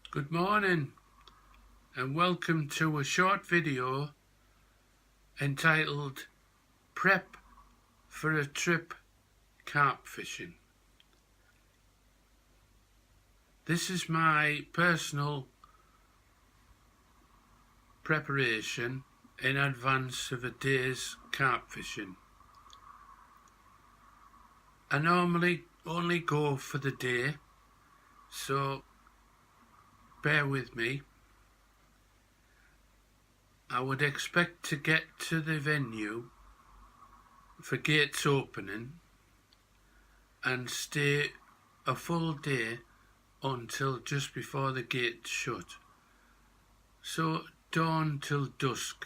Good morning and welcome to a short video entitled Prep for a Trip Carp Fishing. This is my personal preparation in advance of a day's carp fishing. I normally only go for the day, so bear with me. I would expect to get to the venue for gates opening and stay a full day until just before the gates shut. So dawn till dusk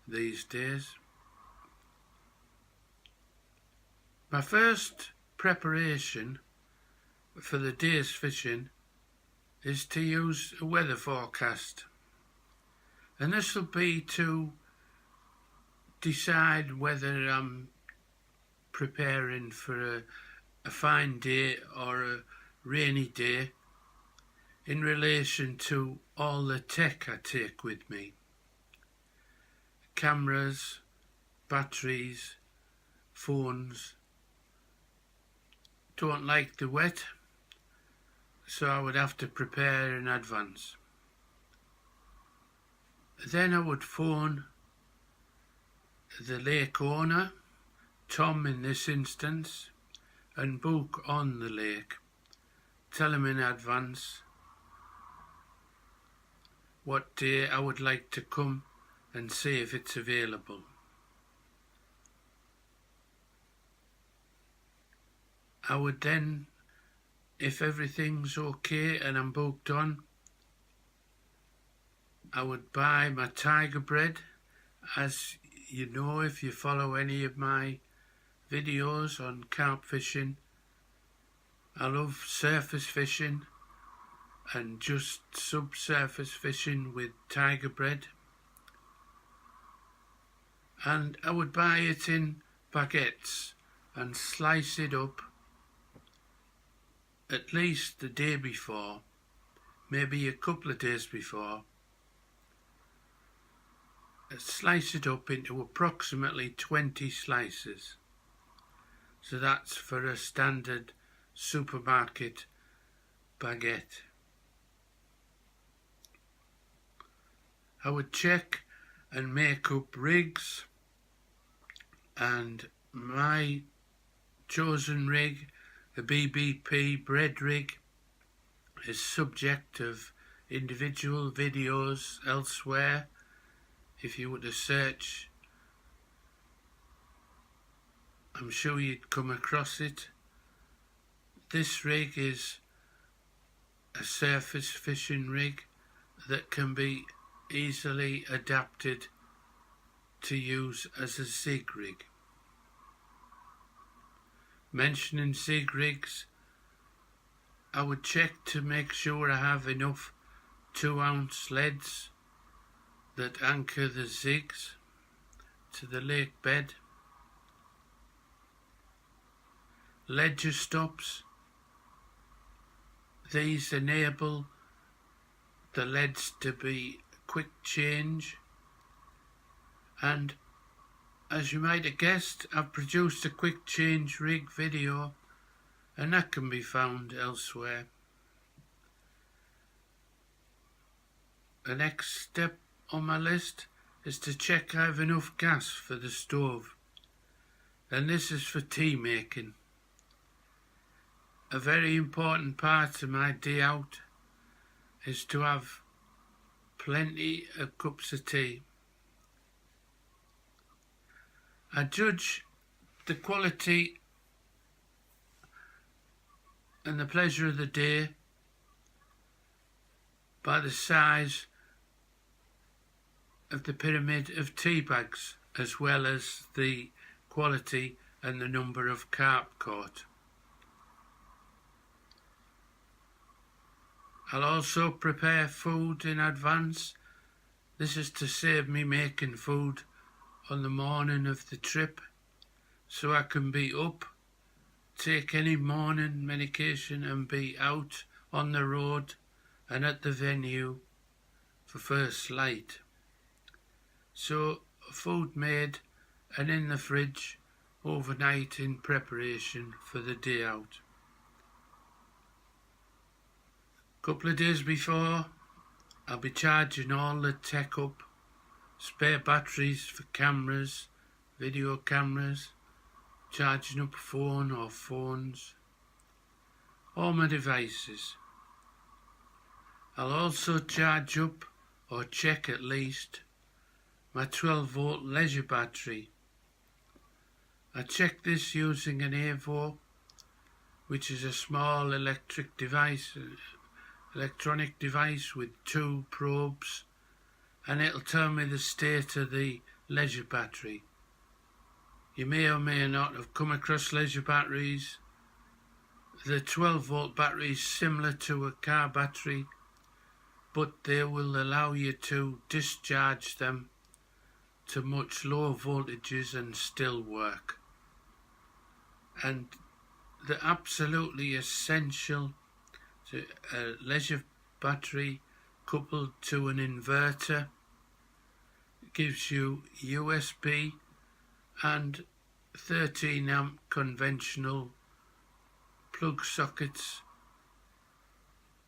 these days. My first preparation for the day's fishing is to use a weather forecast, and this will be to decide whether I'm preparing for a fine day or a rainy day in relation to all the tech I take with me: cameras, batteries, phones. Don't like the wet, so I would have to prepare in advance. Then I would phone the lake owner, Tom in this instance, and book on the lake. Tell him in advance what day I would like to come and see if it's available. I would then, if everything's okay and I'm booked on, I would buy my tiger bread. As you know, if you follow any of my videos on carp fishing, I love surface fishing and just subsurface fishing with tiger bread. And I would buy it in baguettes and slice it up at least the day before, maybe a couple of days before. Slice it up into approximately 20 slices. So that's for a standard supermarket baguette. I would check and make up rigs, and my chosen rig, the BBP bread rig, is subject of individual videos elsewhere. If you were to search, I'm sure you'd come across it. This rig is a surface fishing rig that can be easily adapted to use as a zig rig. Mentioning zig rigs, I would check to make sure I have enough 2-ounce leads that anchor the zigs to the lake bed. Ledger stops, these enable the leads to be quick change, and as you might have guessed, I've produced a quick change rig video, and that can be found elsewhere. The next step on my list is to check I have enough gas for the stove, and this is for tea making. A very important part of my day out is to have plenty of cups of tea. I judge the quality and the pleasure of the day by the size of the pyramid of tea bags, as well as the quality and the number of carp caught. I'll also prepare food in advance. This is to save me making food on the morning of the trip, so I can be up, take any morning medication and be out on the road and at the venue for first light. So food made and in the fridge overnight in preparation for the day out. Couple of days before, I'll be charging all the tech up, spare batteries for cameras, video cameras, charging up phone or phones, all my devices. I'll also charge up, or check at least, my 12-volt leisure battery. I check this using an AVO, which is a small electronic device with 2 probes, and it'll tell me the state of the leisure battery. You may or may not have come across leisure batteries. The 12-volt battery is similar to a car battery, but they will allow you to discharge them to much lower voltages and still work. And the absolutely essential to a leisure battery coupled to an inverter gives you USB and 13 amp conventional plug sockets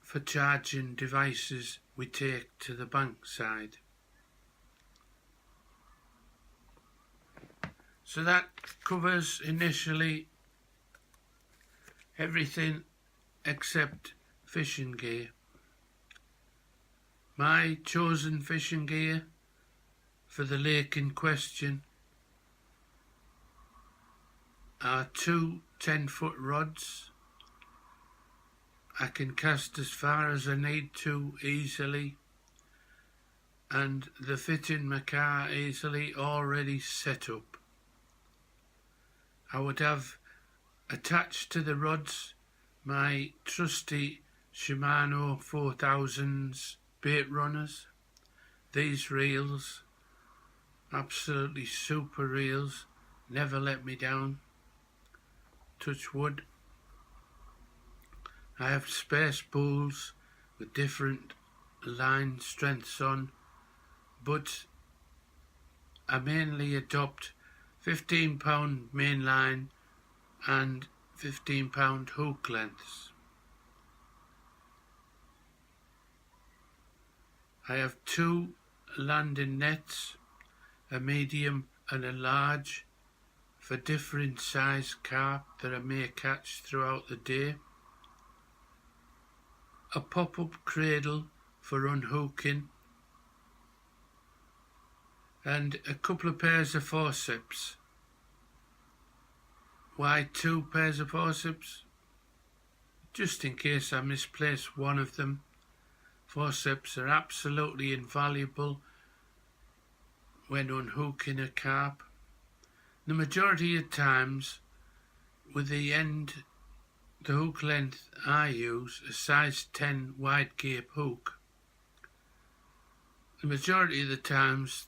for charging devices we take to the bank side. So that covers initially everything except fishing gear. My chosen fishing gear for the lake in question are 2 10-foot rods. I can cast as far as I need to easily, and they fit in my car easily, already set up. I would have attached to the rods my trusty Shimano 4000s bait runners. These reels, absolutely super reels, never let me down. Touch wood. I have spare spools with different line strengths on, but I mainly adopt 15-pound main line and 15-pound hook lengths. I have 2 landing nets, a medium and a large, for different size carp that I may catch throughout the day. A pop-up cradle for unhooking, and a couple of pairs of forceps. Why 2 pairs of forceps? Just in case I misplace one of them. Forceps are absolutely invaluable when unhooking a carp. The majority of times, with the hook length I use, a size 10 wide gape hook, the majority of the times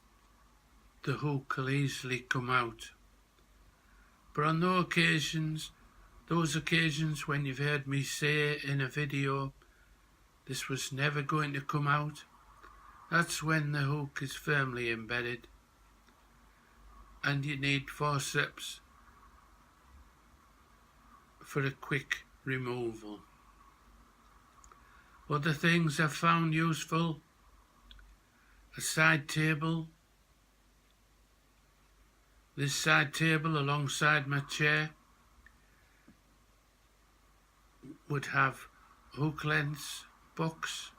the hook will easily come out. But on those occasions when you've heard me say in a video this was never going to come out, that's when the hook is firmly embedded and you need forceps for a quick removal. Other things I've found useful: a side table. This side table alongside my chair would have hook lengths, books,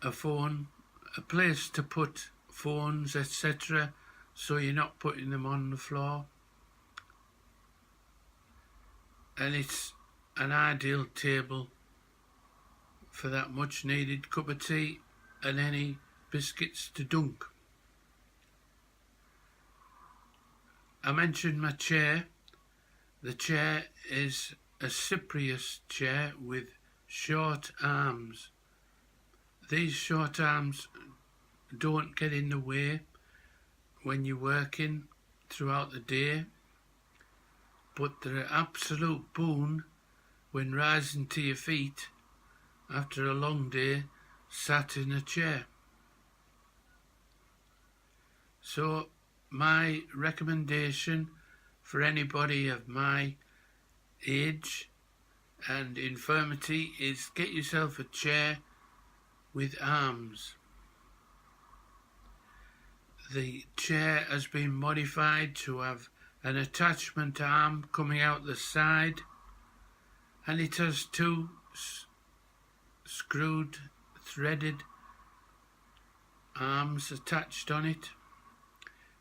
a phone, a place to put phones, etc., so you're not putting them on the floor. And it's an ideal table for that much needed cup of tea and any biscuits to dunk. I mentioned my chair. The chair is a Cypress chair with short arms. These short arms don't get in the way when you're working throughout the day, but they're an absolute boon when rising to your feet after a long day sat in a chair. So my recommendation for anybody of my age and infirmity is get yourself a chair with arms. The chair has been modified to have an attachment arm coming out the side, and it has two screwed, threaded arms attached on it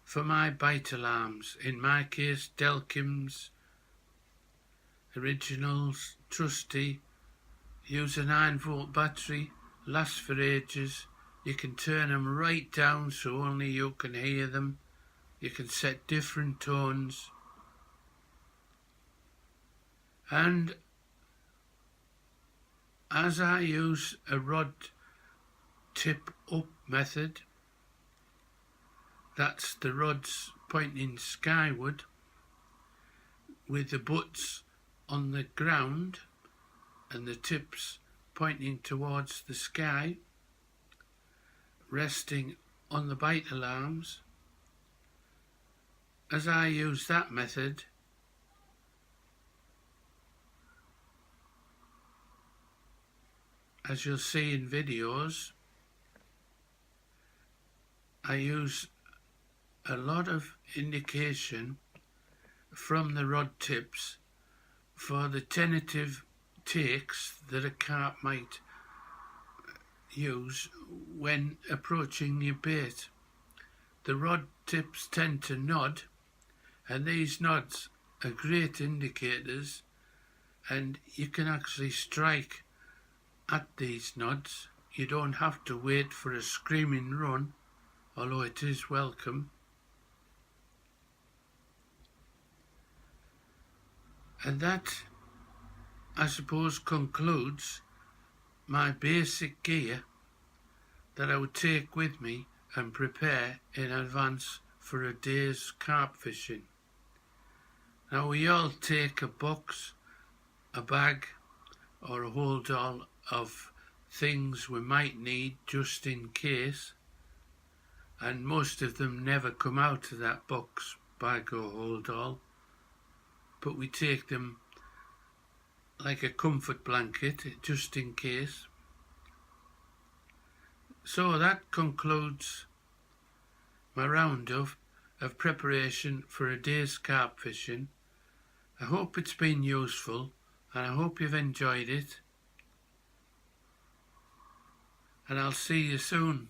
for my vital arms. In my case, Delkim's Originals, trusty, use a 9-volt battery, lasts for ages. You can turn them right down so only you can hear them. You can set different tones. And as I use a rod tip up method, that's the rods pointing skyward with the butts on the ground and the tips pointing towards the sky, resting on the vital arms. As I use that method, as you'll see in videos, I use a lot of indication from the rod tips for the tentative takes that a carp might use when approaching your bait. The rod tips tend to nod, and these nods are great indicators, and you can actually strike at these nods. You don't have to wait for a screaming run, although it is welcome. And that, I suppose, concludes my basic gear that I would take with me and prepare in advance for a day's carp fishing. Now, we all take a box, a bag, or a hold-all of things we might need just in case, and most of them never come out of that box, bag, or hold-all, but we take them like a comfort blanket just in case. So that concludes my roundup of preparation for a day's carp fishing. I hope it's been useful, and I hope you've enjoyed it, and I'll see you soon.